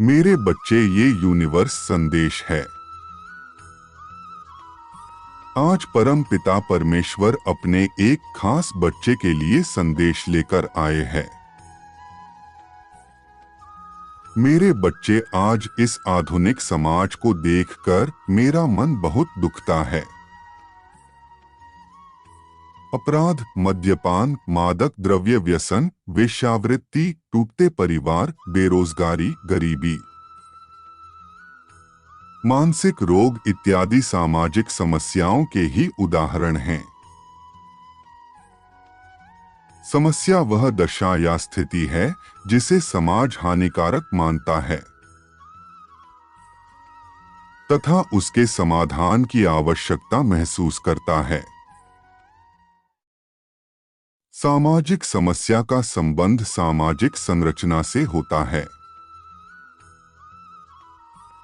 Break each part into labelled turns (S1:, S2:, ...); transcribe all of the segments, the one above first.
S1: मेरे बच्चे, ये यूनिवर्स संदेश है। आज परम पिता परमेश्वर अपने एक खास बच्चे के लिए संदेश लेकर आए हैं। मेरे बच्चे, आज इस आधुनिक समाज को देखकर मेरा मन बहुत दुखता है। अपराध, मद्यपान, मादक द्रव्य व्यसन, वेश्यावृत्ति, टूटते परिवार, बेरोजगारी, गरीबी, मानसिक रोग इत्यादि सामाजिक समस्याओं के ही उदाहरण हैं। समस्या वह दशा या स्थिति है जिसे समाज हानिकारक मानता है तथा उसके समाधान की आवश्यकता महसूस करता है। सामाजिक समस्या का संबंध सामाजिक संरचना से होता है।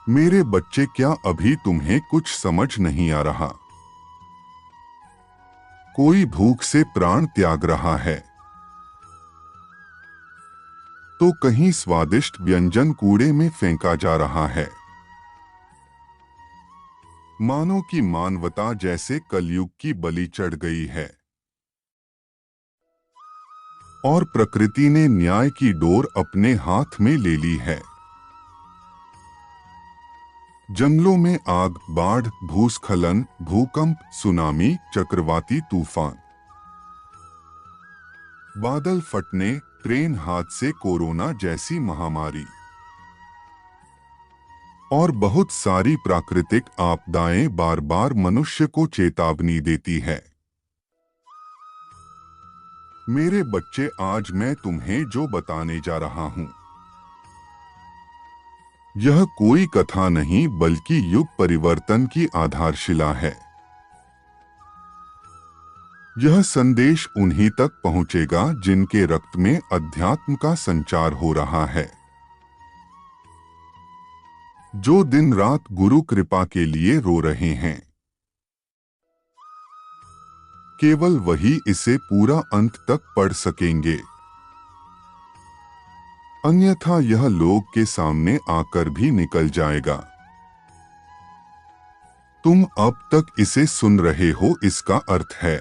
S1: मेरे बच्चे, क्या अभी तुम्हें कुछ समझ नहीं आ रहा? कोई भूख से प्राण त्याग रहा है तो कहीं स्वादिष्ट व्यंजन कूड़े में फेंका जा रहा है। मानो कि मानवता जैसे कलयुग की बलि चढ़ गई है और प्रकृति ने न्याय की डोर अपने हाथ में ले ली है। जंगलों में आग, बाढ़, भूस्खलन, भूकंप, सुनामी, चक्रवाती तूफान, बादल फटने, ट्रेन हादसे, कोरोना जैसी महामारी और बहुत सारी प्राकृतिक आपदाएं बार बार मनुष्य को चेतावनी देती है। मेरे बच्चे, आज मैं तुम्हें जो बताने जा रहा हूं, यह कोई कथा नहीं बल्कि युग परिवर्तन की आधारशिला है। यह संदेश उन्हीं तक पहुंचेगा जिनके रक्त में अध्यात्म का संचार हो रहा है, जो दिन रात गुरु कृपा के लिए रो रहे हैं। केवल वही इसे पूरा अंत तक पढ़ सकेंगे, अन्यथा यह लोग के सामने आकर भी निकल जाएगा। तुम अब तक इसे सुन रहे हो, इसका अर्थ है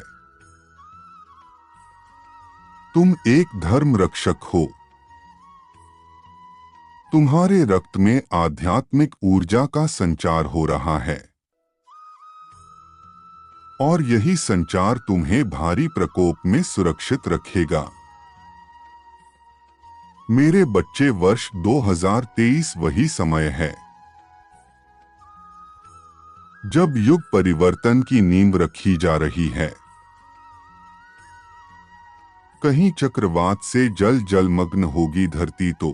S1: तुम एक धर्म रक्षक हो। तुम्हारे रक्त में आध्यात्मिक ऊर्जा का संचार हो रहा है और यही संचार तुम्हें भारी प्रकोप में सुरक्षित रखेगा। मेरे बच्चे, वर्ष 2023 वही समय है जब युग परिवर्तन की नींव रखी जा रही है। कहीं चक्रवात से जलमग्न होगी धरती तो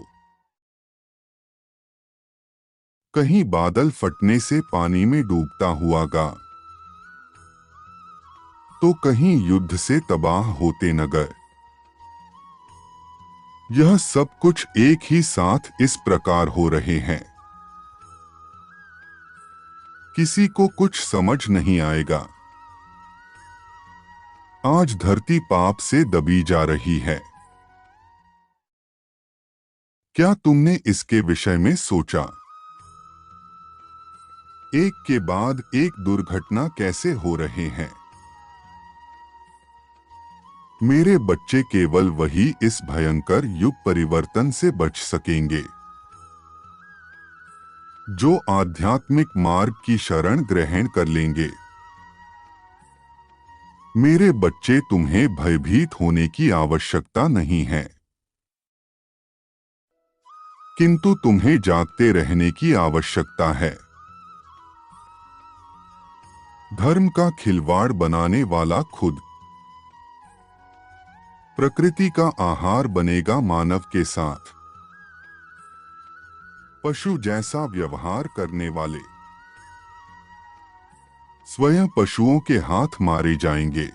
S1: कहीं बादल फटने से पानी में डूबता हुआ गा, तो कहीं युद्ध से तबाह होते नगर। यह सब कुछ एक ही साथ इस प्रकार हो रहे हैं, किसी को कुछ समझ नहीं आएगा। आज धरती पाप से दबी जा रही है। क्या तुमने इसके विषय में सोचा? एक के बाद एक दुर्घटना कैसे हो रहे हैं। मेरे बच्चे, केवल वही इस भयंकर युग परिवर्तन से बच सकेंगे जो आध्यात्मिक मार्ग की शरण ग्रहण कर लेंगे। मेरे बच्चे, तुम्हें भयभीत होने की आवश्यकता नहीं है, किंतु तुम्हें जागते रहने की आवश्यकता है। धर्म का खिलवाड़ बनाने वाला खुद प्रकृति का आहार बनेगा मानव के साथ। पशु जैसा व्यवहार करने वाले स्वयं पशुओं के हाथ मारे जाएंगे।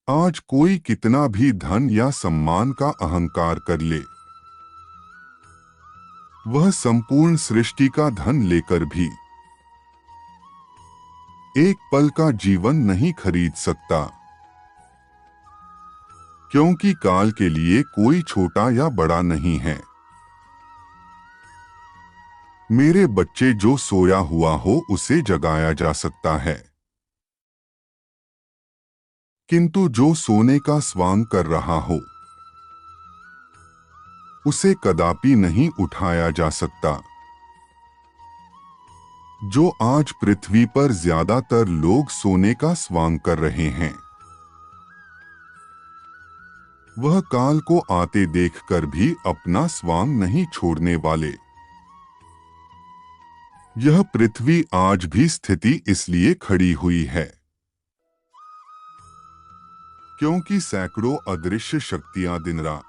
S1: आज कोई कितना भी धन या सम्मान का अहंकार कर ले, वह संपूर्ण सृष्टि का धन लेकर भी एक पल का जीवन नहीं खरीद सकता, क्योंकि काल के लिए कोई छोटा या बड़ा नहीं है। मेरे बच्चे, जो सोया हुआ हो उसे जगाया जा सकता है, किंतु जो सोने का स्वांग कर रहा हो उसे कदापि नहीं उठाया जा सकता। जो आज पृथ्वी पर ज्यादातर लोग सोने का स्वांग कर रहे हैं, वह काल को आते देखकर भी अपना स्वांग नहीं छोड़ने वाले। यह पृथ्वी आज भी स्थिति इसलिए खड़ी हुई है क्योंकि सैकड़ों अदृश्य शक्तियां दिन रात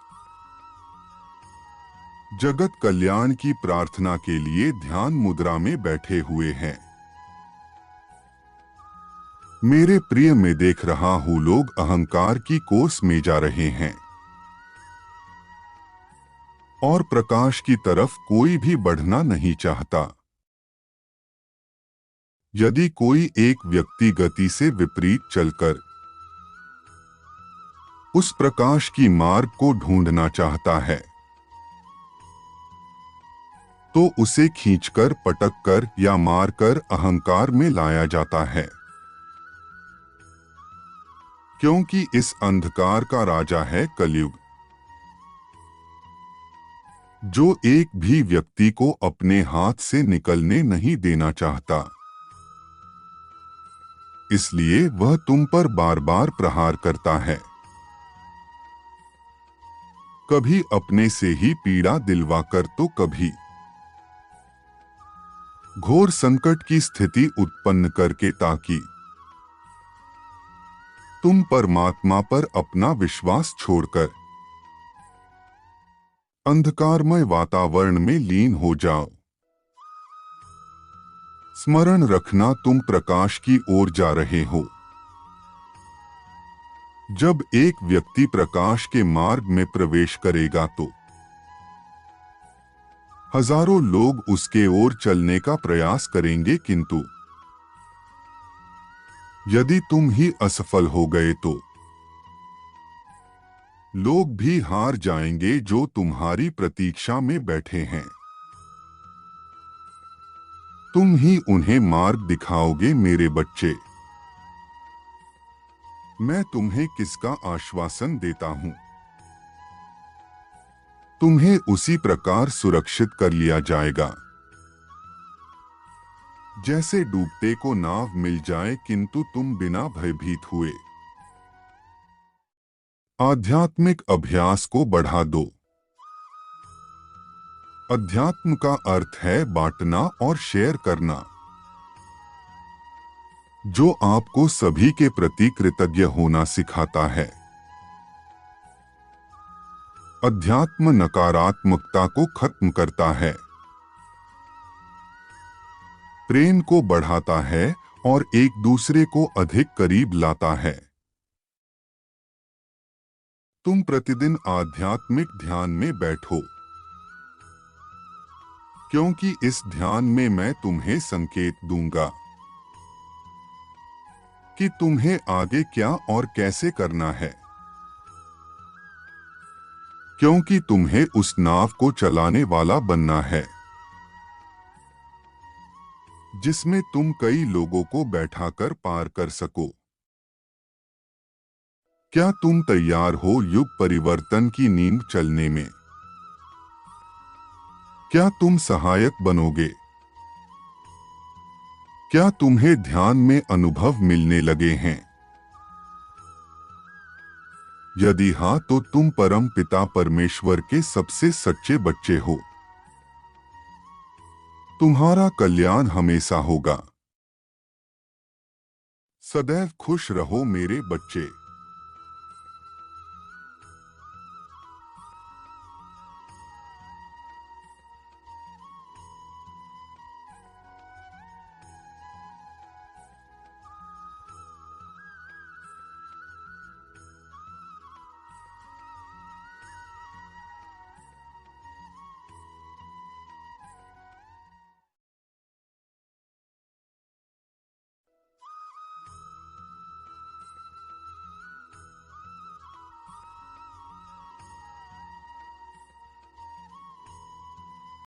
S1: जगत कल्याण की प्रार्थना के लिए ध्यान मुद्रा में बैठे हुए हैं। मेरे प्रिय, मैं देख रहा हूं लोग अहंकार की कोस में जा रहे हैं और प्रकाश की तरफ कोई भी बढ़ना नहीं चाहता। यदि कोई एक व्यक्ति गति से विपरीत चलकर उस प्रकाश की मार्ग को ढूंढना चाहता है तो उसे खींचकर, पटककर या मारकर अहंकार में लाया जाता है, क्योंकि इस अंधकार का राजा है कलयुग, जो एक भी व्यक्ति को अपने हाथ से निकलने नहीं देना चाहता। इसलिए वह तुम पर बार बार प्रहार करता है, कभी अपने से ही पीड़ा दिलवाकर तो कभी घोर संकट की स्थिति उत्पन्न करके, ताकि तुम परमात्मा पर अपना विश्वास छोड़कर अंधकारमय वातावरण में लीन हो जाओ। स्मरण रखना, तुम प्रकाश की ओर जा रहे हो। जब एक व्यक्ति प्रकाश के मार्ग में प्रवेश करेगा तो हजारों लोग उसके ओर चलने का प्रयास करेंगे, किंतु यदि तुम ही असफल हो गए तो लोग भी हार जाएंगे जो तुम्हारी प्रतीक्षा में बैठे हैं। तुम ही उन्हें मार्ग दिखाओगे मेरे बच्चे। मैं तुम्हें किसका आश्वासन देता हूं, तुम्हें उसी प्रकार सुरक्षित कर लिया जाएगा जैसे डूबते को नाव मिल जाए, किंतु तुम बिना भयभीत हुए आध्यात्मिक अभ्यास को बढ़ा दो। अध्यात्म का अर्थ है बांटना और शेयर करना, जो आपको सभी के प्रति कृतज्ञ होना सिखाता है। अध्यात्म नकारात्मकता को खत्म करता है, प्रेम को बढ़ाता है और एक दूसरे को अधिक करीब लाता है। तुम प्रतिदिन आध्यात्मिक ध्यान में बैठो, क्योंकि इस ध्यान में मैं तुम्हें संकेत दूंगा कि तुम्हें आगे क्या और कैसे करना है, क्योंकि तुम्हें उस नाव को चलाने वाला बनना है जिसमें तुम कई लोगों को बैठाकर पार कर सको। क्या तुम तैयार हो युग परिवर्तन की नींद चलने में? क्या तुम सहायक बनोगे? क्या तुम्हें ध्यान में अनुभव मिलने लगे हैं? यदि हां, तो तुम परम पिता परमेश्वर के सबसे सच्चे बच्चे हो। तुम्हारा कल्याण हमेशा होगा। सदैव खुश रहो मेरे बच्चे।